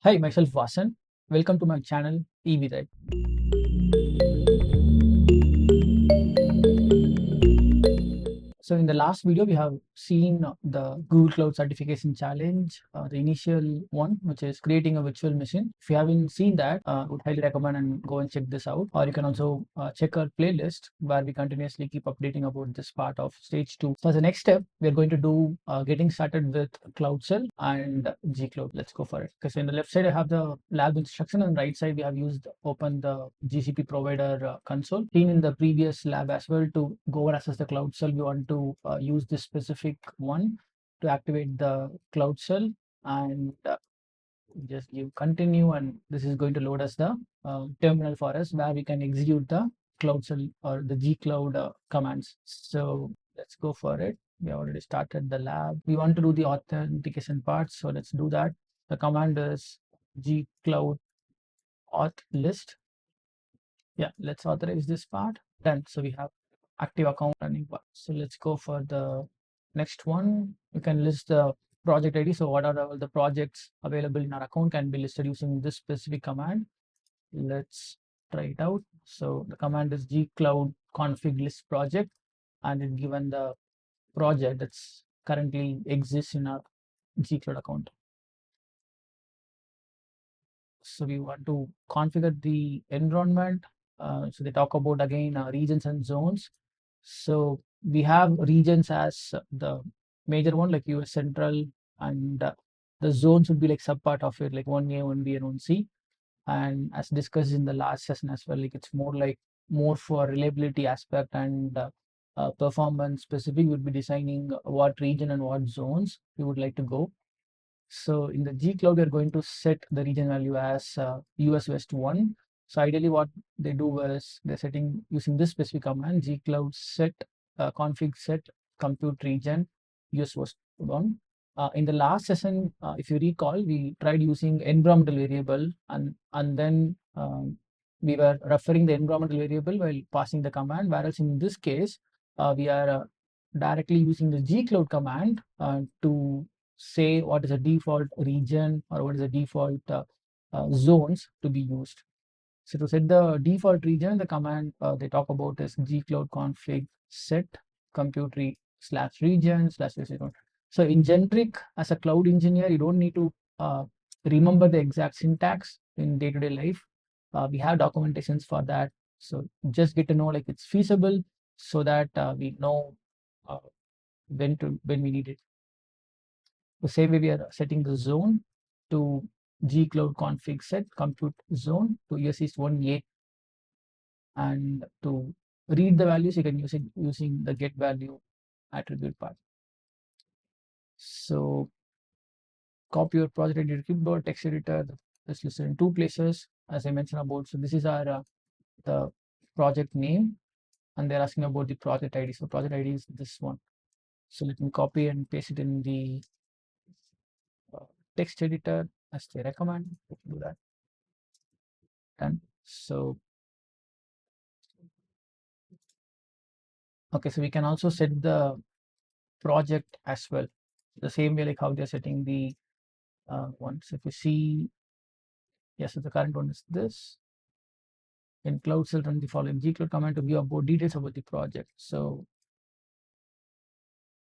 Hi, myself Vasan. Welcome to my channel EV. So in the last video, we have seen the Google Cloud Certification Challenge, the initial one, which is creating a virtual machine. If you haven't seen that, I would highly recommend and go and check this out. Or you can also check our playlist where we continuously keep updating about this part of stage 2. So as a next step, we are going to do getting started with Cloud Cell and gcloud. Let's go for it. Because in the left side, I have the lab instruction, and right side, we have open the GCP provider console. Seen in the previous lab as well, to go and access the Cloud Cell, we want to use this specific one to activate the Cloud Cell, and just give continue, and this is going to load us the terminal for us where we can execute the Cloud Cell or the gcloud commands. So let's go for it. We already started the lab. We want to do the authentication part, so let's do that. The command is gcloud auth list. Yeah, let's authorize this part. Done. So we have active account running part. So let's go for the next one. You can list the project ID. So what are all the projects available in our account can be listed using this specific command. Let's try it out. So the command is gcloud config list project, and it's given the project that's currently exists in our gcloud account. So we want to configure the environment. So they talk about again regions and zones. So we have regions as the major one, like US Central, and the zones would be like subpart of it, like 1A, 1B, and 1C. And as discussed in the last session as well, like it's more for reliability aspect and performance specific. We would be designing what region and what zones we would like to go. So in the gcloud, we're going to set the region value as US West 1. So ideally what they do is they're setting using this specific command, gcloud set config set compute region US West 1. In the last session, if you recall, we tried using environmental variable, and then we were referring the environmental variable while passing the command, whereas in this case, we are directly using the gcloud command to say what is a default region or what is the default zones to be used. So to set the default region, the command they talk about is gcloud config set compute /region /. So in generic, as a cloud engineer, you don't need to remember the exact syntax in day-to-day life. We have documentations for that. So just get to know like it's feasible, so that we know uh, when we need it. The same way we are setting the zone to gcloud config set compute zone to US East 1A, and to read the values you can use it using the get value attribute part. So copy your project editor clipboard, text editor. It's listed in two places as I mentioned about. So this is our the project name, and they're asking about the project ID. So project ID is this one. So let me copy and paste it in the text editor as they recommend. Do that. Done. So okay, so we can also set the project as well, the same way like how they're setting the ones. If you see, yes, so the current one is this. In Cloud Cell, run the following gcloud command to view about details about the project. So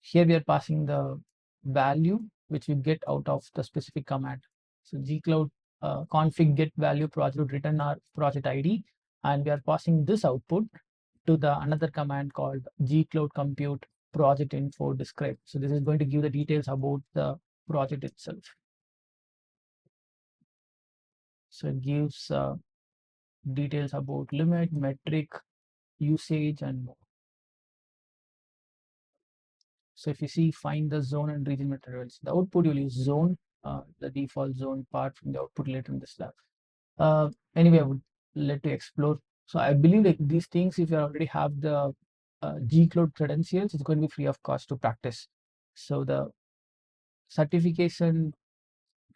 here we are passing the value which we get out of the specific command. So gcloud config get value project would return our project ID, and we are passing this output to the another command called gcloud compute project info describe. So this is going to give the details about the project itself. So it gives details about limit, metric, usage, and more. So if you see, find the zone and region materials, the output you'll use zone, the default zone part from the output later in this lab. Anyway, I would let you explore. So I believe like these things, if you already have the gcloud credentials, it's going to be free of cost to practice. So the certification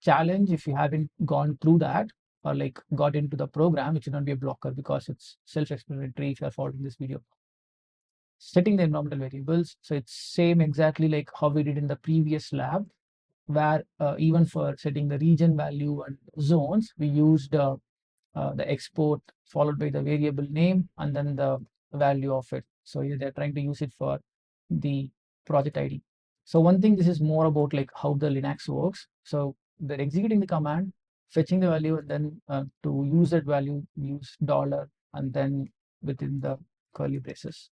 challenge, if you haven't gone through that or like got into the program, it should not be a blocker because it's self-explanatory if you are following this video. Setting the environmental variables, so it's same exactly like how we did in the previous lab, where even for setting the region value and zones, we used the export followed by the variable name and then the value of it. So they're trying to use it for the project ID. So one thing, this is more about like how the Linux works. So they're executing the command, fetching the value, and then to use that value, use dollar and then within the curly braces.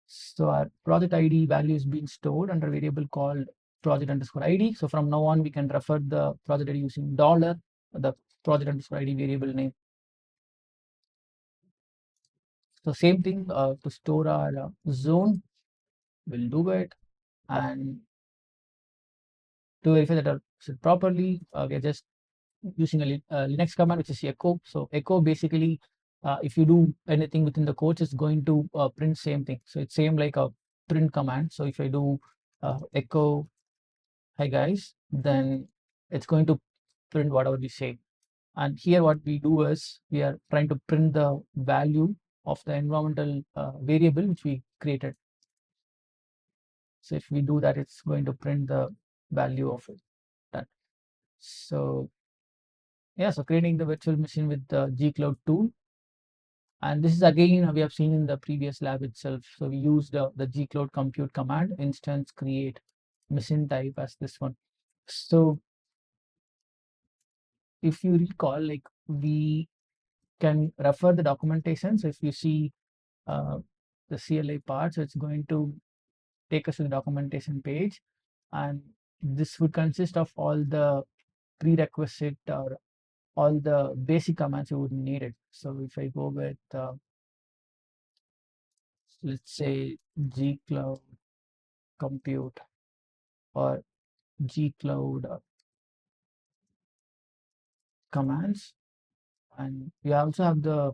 So our project ID value is being stored under a variable called project underscore ID. So from now on, we can refer the project ID using dollar, the project underscore ID variable name. So same thing to store our zone, we'll do it. And to verify that are set properly, we are just using a Linux command, which is echo. So echo basically, if you do anything within the codes, it's going to print same thing. So it's same like a print command. So if I do echo hi guys, then it's going to print whatever we say. And here what we do is we are trying to print the value of the environmental variable which we created. So if we do that, it's going to print the value of it. That. So yeah, so creating the virtual machine with the gcloud tool. And this is again, we have seen in the previous lab itself. So we used the gcloud compute command, instance create machine type as this one. So if you recall, like we can refer the documentation. So if you see the CLI part, so it's going to take us to the documentation page, and this would consist of all the prerequisite or all the basic commands you would need it. So if I go with let's say gcloud compute or gcloud commands, and we also have the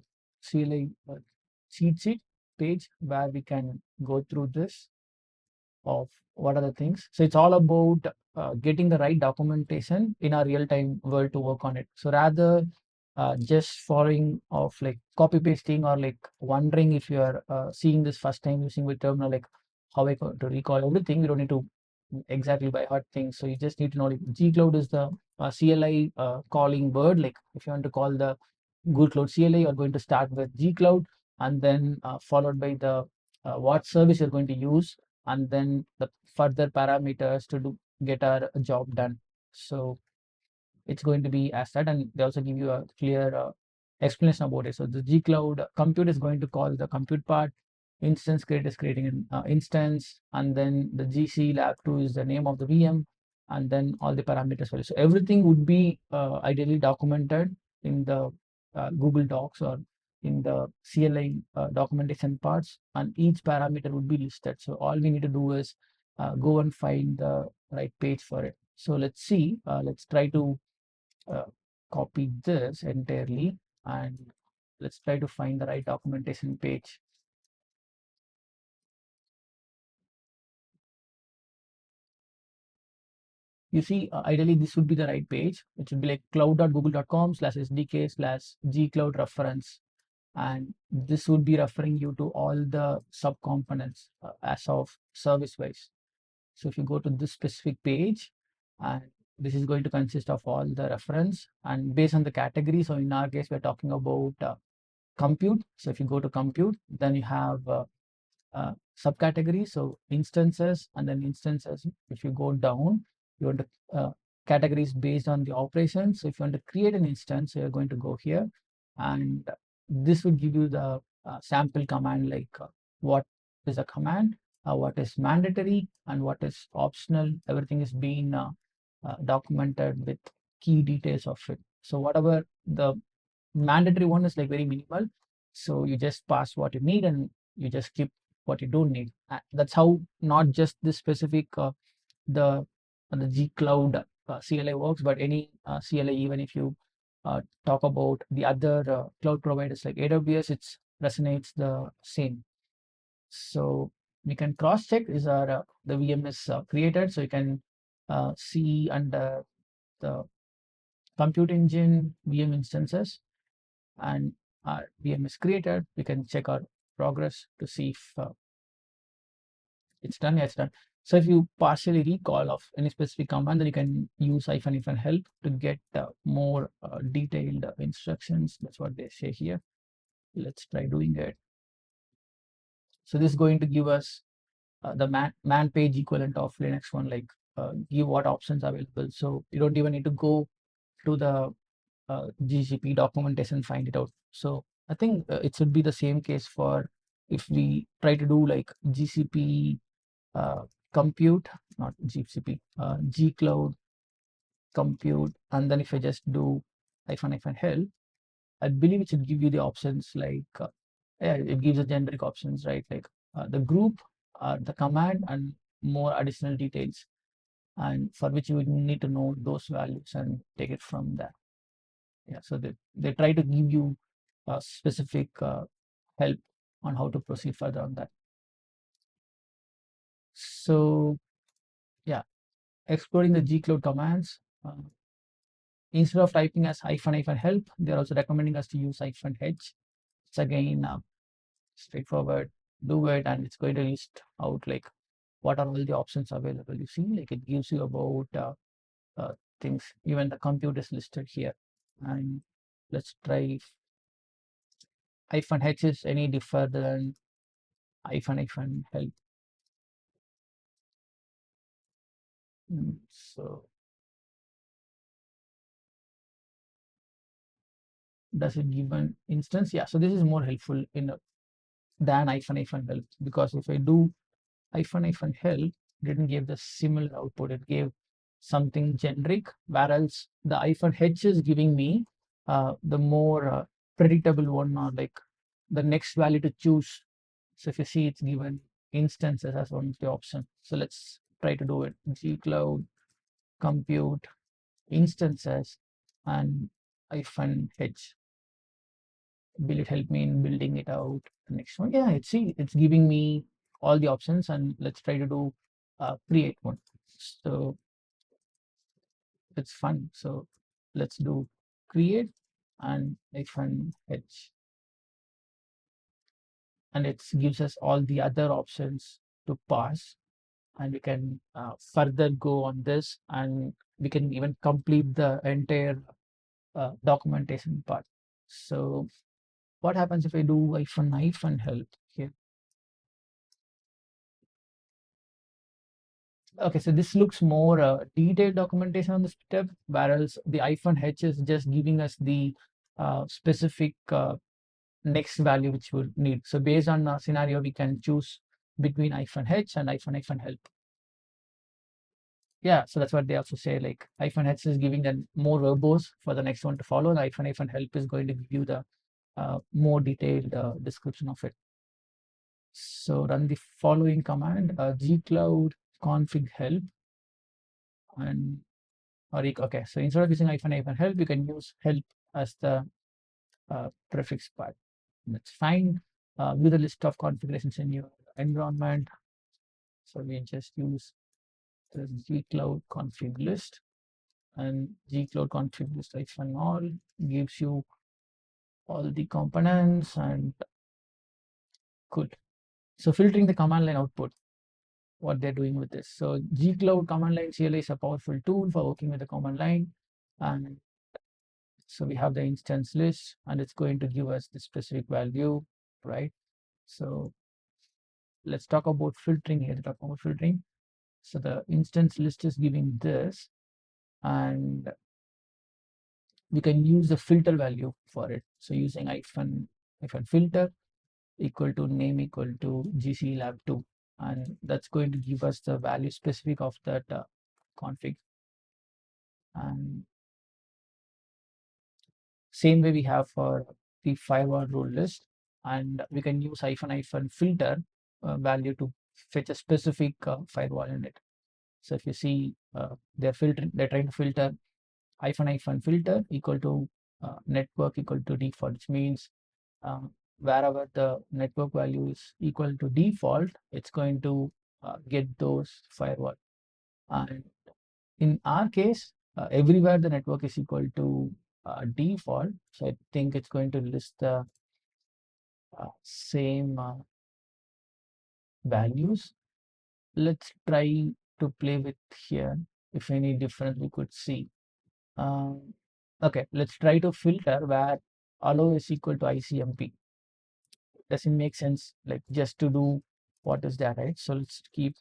CLI cheat sheet page where we can go through this of what are the things. So it's all about getting the right documentation in our real-time world to work on it. So rather just following of like copy pasting or like wondering if you are seeing this first time using with terminal, like how I to recall everything. We don't need to exactly by heart things. So you just need to know like gcloud is the CLI calling word. Like if you want to call the Google Cloud CLI, you're going to start with gcloud and then followed by the what service you're going to use, and then the further parameters to do get our job done. So it's going to be as that, and they also give you a clear explanation about it. So the gcloud compute is going to call the compute part, instance create is creating an instance, and then the gc lab 2 is the name of the VM, and then all the parameters for it. So everything would be ideally documented in the Google Docs or in the CLI documentation parts, and each parameter would be listed. So all we need to do is go and find the right page for it. So let's see, let's try to uh, copy this entirely, and let's try to find the right documentation page. You see, ideally this would be the right page. It should be like cloud.google.com/sdk/gcloud reference, and this would be referring you to all the subcomponents as of service wise. So if you go to this specific page, and this is going to consist of all the reference and based on the category. So in our case, we're talking about compute. So if you go to compute, then you have subcategories. So instances, and then instances. If you go down, you want to categories based on the operation. So if you want to create an instance, so you're going to go here, and this will give you the sample command, like what is a command, what is mandatory, and what is optional. Everything is being documented with key details of it. So whatever the mandatory one is like very minimal. So you just pass what you need and you just skip what you don't need. That's how not just this specific the gcloud CLI works, but any CLI, even if you talk about the other cloud providers like AWS, it resonates the same. So we can cross check is our the VM is created, so you can see under the compute engine VM instances, and our VM is created. We can check our progress to see if it's done. Yeah, it's done. So if you partially recall of any specific command, then you can use -hyphen help to get more detailed instructions. That's what they say here. Let's try doing it. So this is going to give us the man page equivalent of Linux one, like give what options are available. So you don't even need to go to the GCP documentation and find it out. So I think it should be the same case for if we try to do like GCP uh, compute, not GCP, gcloud compute, and then if I just do -hyphen help, I believe it should give you the options like, yeah, it gives a generic options, right? Like the group, the command, and more additional details, and for which you would need to know those values and take it from there. Yeah, so they try to give you a specific help on how to proceed further on that. So yeah, exploring the gcloud commands. Instead of typing as -hyphen help, they're also recommending us to use -h. It's again straightforward. Do it, and it's going to list out like what are all the options available. You see, like it gives you about things. Even the compute is listed here. And let's try if -h is any differ than -hyphen help. So does it give an instance? Yeah, so this is more helpful in than -hyphen help, because if I do -hyphen help, didn't give the similar output. It gave something generic, whereas the -h is giving me the more predictable one, or like the next value to choose. So if you see, it's given instances as one of the option. So let's try to do it. gcloud compute instances and -h. Will it help me in building it out? The next one, yeah, it's giving me all the options, and let's try to do create one. So it's fun. So let's do create and -h, and it gives us all the other options to pass, and we can further go on this, and we can even complete the entire documentation part. So what happens if I do -hyphen help here? Okay, so this looks more detailed documentation on the step, whereas the -h is just giving us the specific next value which we need. So based on a scenario, we can choose between -h and -hyphen help. Yeah, so that's what they also say, like -h is giving them more verbose for the next one to follow. The -hyphen help is going to give you the more detailed description of it. So run the following command, gcloud config help, and okay, so instead of using -hyphen help, you can use help as the prefix part. That's fine. View the list of configurations in your environment. So we just use the gcloud config list, and gcloud config list -all gives you all the components, and good. So filtering the command line output, what they're doing with this. So gcloud command line CLI is a powerful tool for working with the command line, and so we have the instance list, and it's going to give us the specific value, right? So let's talk about filtering here. Talk about filtering. So the instance list is giving this, and we can use the filter value for it. So using -hyphen filter equal to name equal to gclab2, and that's going to give us the value specific of that config. And same way we have for the firewall rule list, and we can use -hyphen filter value to fetch a specific firewall in it. So if you see, they're trying to filter -hyphen filter equal to network equal to default, which means wherever the network value is equal to default, it's going to get those firewall. And in our case, everywhere the network is equal to default, so I think it's going to list the same values. let's try to play with here. If any difference we could see. Okay, let's try to filter where allow is equal to ICMP. Doesn't make sense, like just to do what is that, right? So let's keep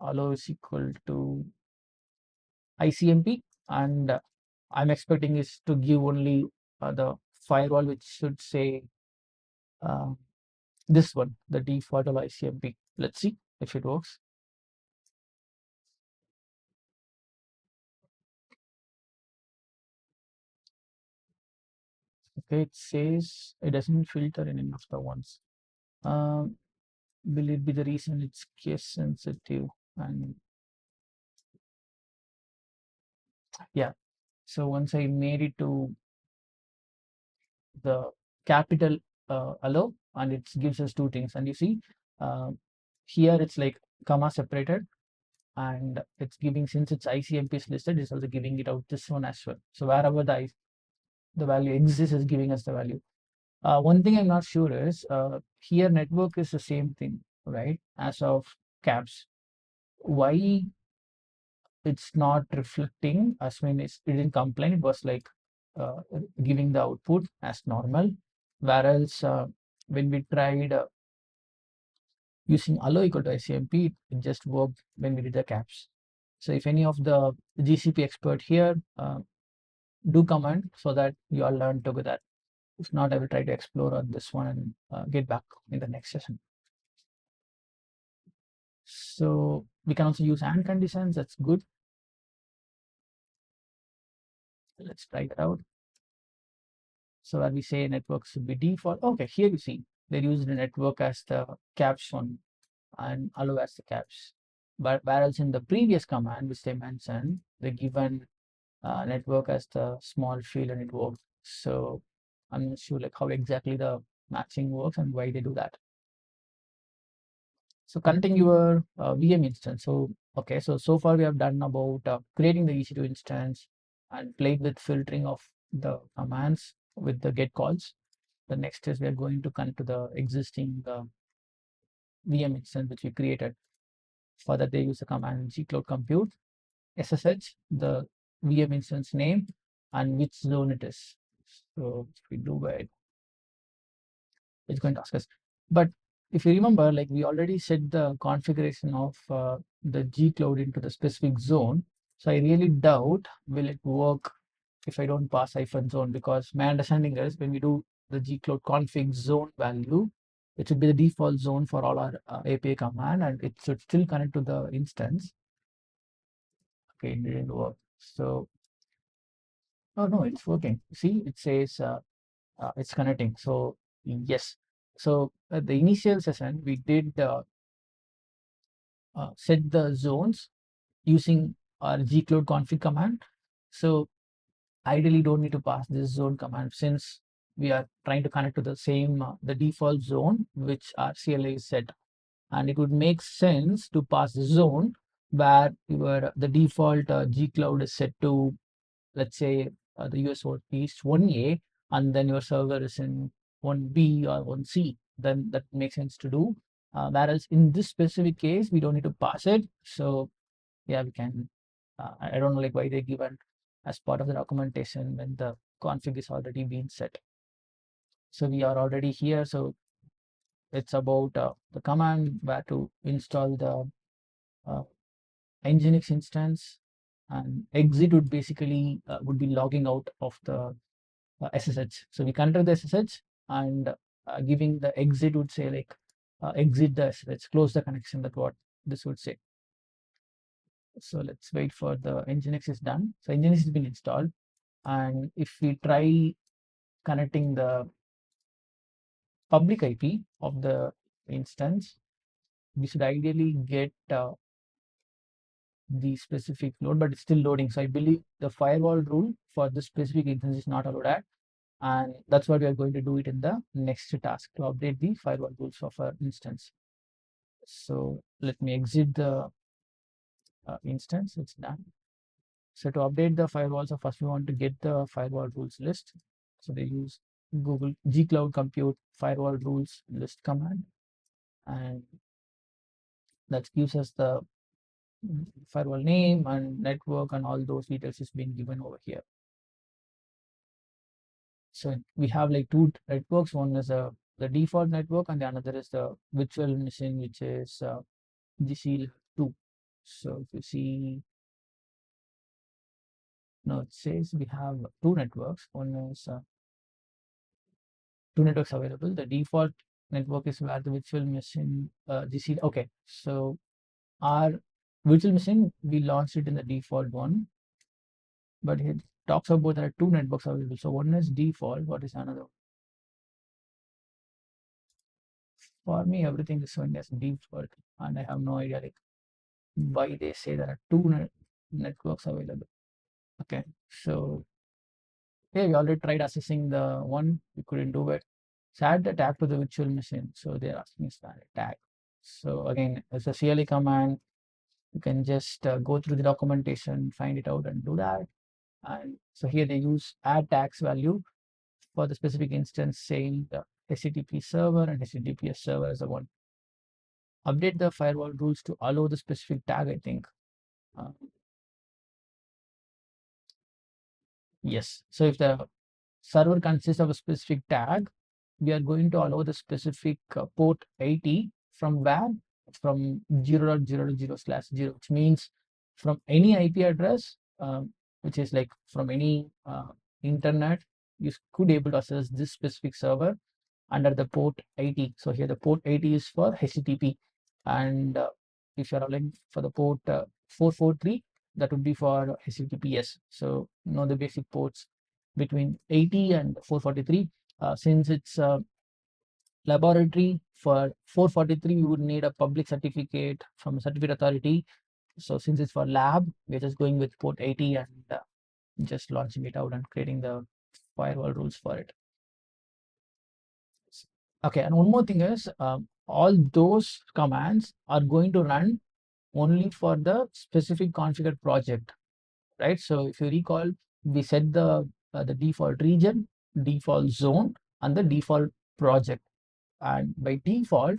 allow is equal to ICMP, and I'm expecting is to give only the firewall, which should say uh, this one, the default of ICMP. Let's see if it works. Okay, it says it doesn't filter in any of the ones. Um, will it be the reason it's case sensitive? And yeah, so once I made it to the capital allow, and it gives us two things. And you see uh, here it's like comma separated, and it's giving, since it's ICMP is listed, it's also giving it out this one as well. So wherever the value exists is giving us the value. One thing I'm not sure is here network is the same thing, right? As of caps. Why it's not reflecting as when it didn't complain, it was like uh, giving the output as normal. Whereas when we tried using allow equal to ICMP, it just worked when we did the caps. So if any of the GCP expert here, do comment so that you all learn together. If not, I will try to explore on this one and get back in the next session. So we can also use and conditions. That's good. Let's try that out. So where we say network should be default. Okay, here you see they used the network as the caps one and allow as the caps. But whereas in the previous command, which they mentioned, they given network as the small field and it worked. So I'm not sure like how exactly the matching works and why they do that. So connecting your VM instance. So okay, so far we have done about creating the EC2 instance and played with filtering of the commands with the get calls. The next is we are going to connect to the existing VM instance which we created. For that they use the command gcloud compute SSH, the VM instance name, and which zone it is. So if we do it, it's going to ask us. But if you remember, like we already set the configuration of the gcloud into the specific zone. So I really doubt will it work if I don't pass -zone, because my understanding is when we do the gcloud config zone value, it should be the default zone for all our API command, and it should still connect to the instance. Okay, it didn't work. So, oh no, it's working. See, it says it's connecting. So yes. So at the initial session, we did set the zones using our gcloud config command. So ideally don't need to pass this zone command since we are trying to connect to the same the default zone which our CLI is set, and it would make sense to pass the zone where your the default gcloud is set to, let's say the US East 1A, and then your server is in 1B or 1C, then that makes sense to do. Whereas in this specific case, we don't need to pass it. So yeah, we can, I don't know like why they given as part of the documentation when the config is already being set. So we are already here. So it's about the command where to install the uh, Nginx instance, and exit would basically would be logging out of the SSH. So we control the SSH, and giving the exit would say like exit the SSH, close the connection. That's what this would say. So let's wait for the Nginx is done. So Nginx has been installed, and if we try connecting the public IP of the instance, we should ideally get the specific load, but it's still loading. So I believe the firewall rule for this specific instance is not allowed at, and that's what we are going to do it in the next task to update the firewall rules of our instance. So let me exit the instance. It's done. So to update the firewall, so first we want to get the firewall rules list. So they use Google gcloud compute firewall rules list command, and that gives us the firewall name and network, and all those details is being given over here. So we have like two networks. One is the default network, and the another is the virtual machine, which is GC2. So if you see, no, it says we have two networks. One is two networks available. The default network is where the virtual machine GC. Okay, so our virtual machine, we launched it in the default one, but it talks about there are two networks available. So one is default. What is another? For me, everything is showing as default, and I have no idea like why they say there are two networks available. Okay, so yeah, we already tried accessing the one, we couldn't do it. So add the tag to the virtual machine. So they're asking us that tag. So again, as a CLE command, you can just go through the documentation, find it out, and do that. And so here they use add tags value for the specific instance, saying the HTTP server and HTTPS server as the one. Update the firewall rules to allow the specific tag, I think. Uh, yes. So if the server consists of a specific tag, we are going to allow the specific port 80 from where? From 0.0.0/0, which means from any IP address, which is like from any internet, you could able to access this specific server under the port 80. So here the port 80 is for HTTP, and if you're allowing for the port 443, that would be for HTTPS. So know the basic ports between 80 and 443. Since it's laboratory, for 443 we would need a public certificate from a certificate authority. So since it's for lab, we're just going with port 80 and just launching it out and creating the firewall rules for it. Okay, and one more thing is all those commands are going to run only for the specific configured project, right? So if you recall, we set the default region, default zone, and the default project. And by default,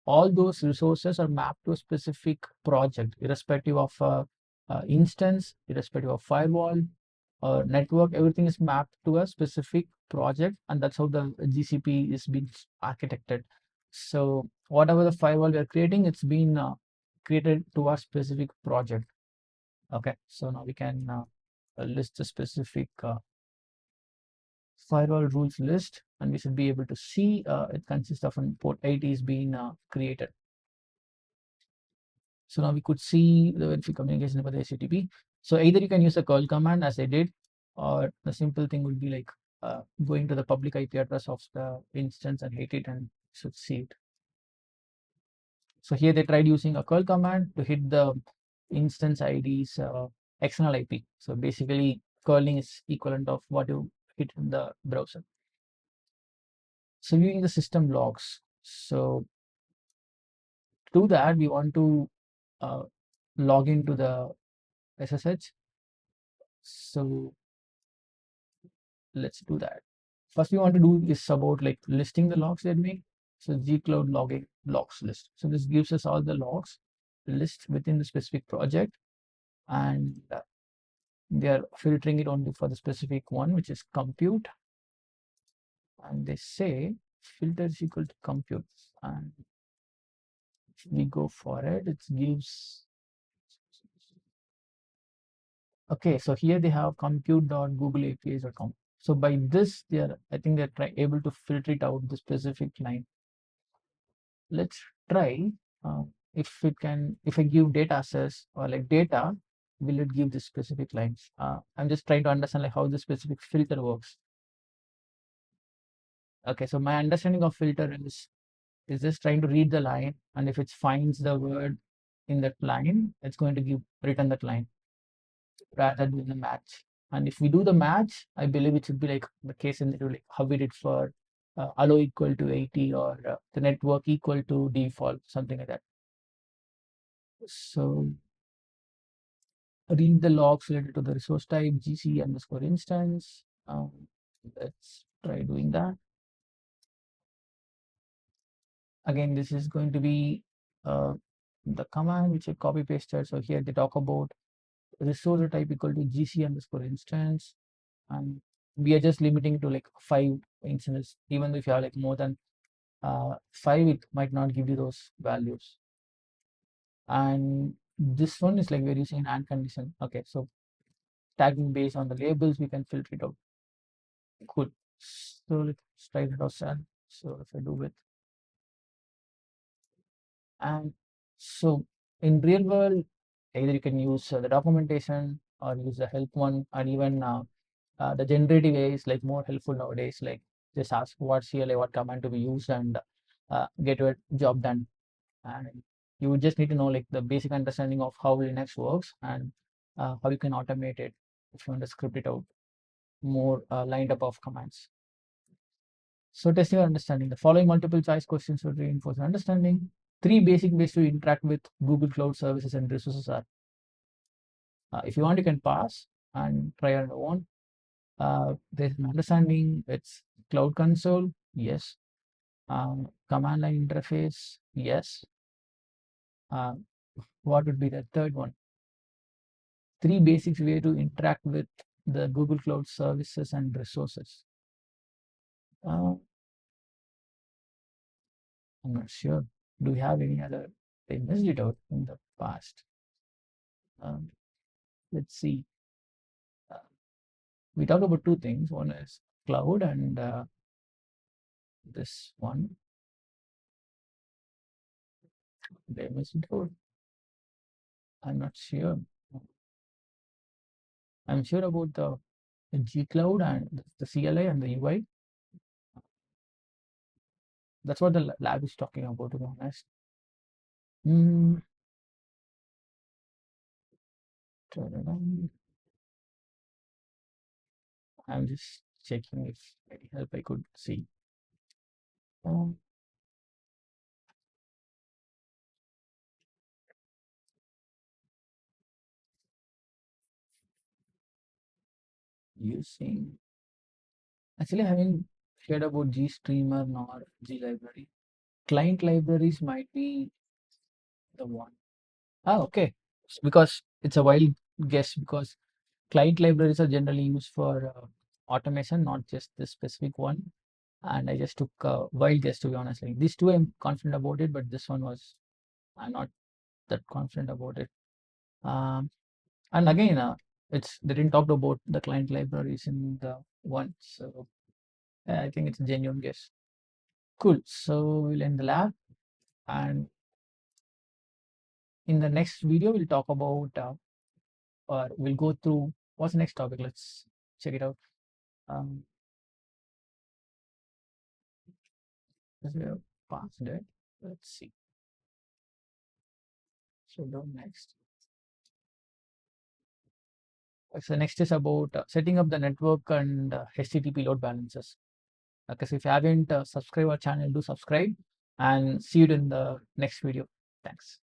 all those resources are mapped to a specific project, irrespective of instance, irrespective of firewall or network. Everything is mapped to a specific project, and that's how the GCP is being architected. So whatever the firewall we are creating, it's been created to a specific project. Okay, so now we can list the specific firewall rules list, and we should be able to see it consists of an port 80 is being created. So now we could see the verified communication about the HTTP. So either you can use a curl command as I did, or the simple thing would be like going to the public IP address of the instance and hit it, and should see it. So here they tried using a curl command to hit the instance ID's external IP. So basically curling is equivalent of what you hit in the browser. So viewing the system logs. So to do that, we want to log into the SSH. So let's do that. First we want to do is about like listing the logs that we. So gcloud logging logs list. So this gives us all the logs list within the specific project, and they are filtering it only for the specific one, which is compute. And they say filter is equal to compute, and if we go for it, it gives. Okay, so here they have compute.googleapis.com. So by this, I think they're able to filter it out the specific line. Let's try if I give data access or like data, will it give this specific lines? I'm just trying to understand like how the specific filter works. Okay, so my understanding of filter is just trying to read the line, and if it finds the word in that line, it's going to return that line rather than the match. And if we do the match, I believe it should be like the case in like how we did for allow equal to 80 or the network equal to default, something like that. So read the logs related to the resource type gc_instance. Let's try doing that. Again, this is going to be the command which I copy pasted. So here they talk about resource type equal to gc underscore instance, and we are just limiting to like 5 instances. Even if you have like more than 5, it might not give you those values. And this one is like we're using an and condition. Okay, so tagging based on the labels, we can filter it out. Cool. So let's try it outside. So if I do with, and so in real world, either you can use the documentation or use the help one, and even the generative AI is like more helpful nowadays. Like just ask what CLI, what command to be used, and get your job done. And you would just need to know like the basic understanding of how Linux works, and how you can automate it if you want to script it out more lined up of commands. So testing your understanding. The following multiple choice questions will reinforce your understanding. 3 basic ways to interact with Google Cloud services and resources are, if you want, you can pass and try on your own. There's an understanding. It's Cloud Console, yes. Command line interface, yes. What would be the third one? 3 basic way to interact with the Google Cloud services and resources. I'm not sure. Do we have any other? I missed it out in the past. Um, let's see. Uh, we talked about 2 things. One is cloud, and this one. They missed it out. I'm not sure. I'm sure about the gcloud and the CLI and the UI. That's what the lab is talking about, to be honest. Mm. I'm just checking if any help I could see. Um, Using, actually, I haven't heard about GStreamer nor G library. Client libraries might be the one. Ah, okay. Because it's a wild guess, because client libraries are generally used for automation, not just this specific one. And I just took a wild guess, to be honest. Like these 2, I'm confident about it, but this one was, I'm not that confident about it. Um, and again, it's they didn't talk about the client libraries in the one, so I think it's a genuine guess. Cool. So we'll end the lab, and in the next video, we'll talk about, or we'll go through what's the next topic. Let's check it out. Um, we have passed it. Let's see. So go next. So next is about setting up the network and HTTP load balancers. Okay, so if you haven't subscribed our channel, do subscribe, and see you in the next video. Thanks.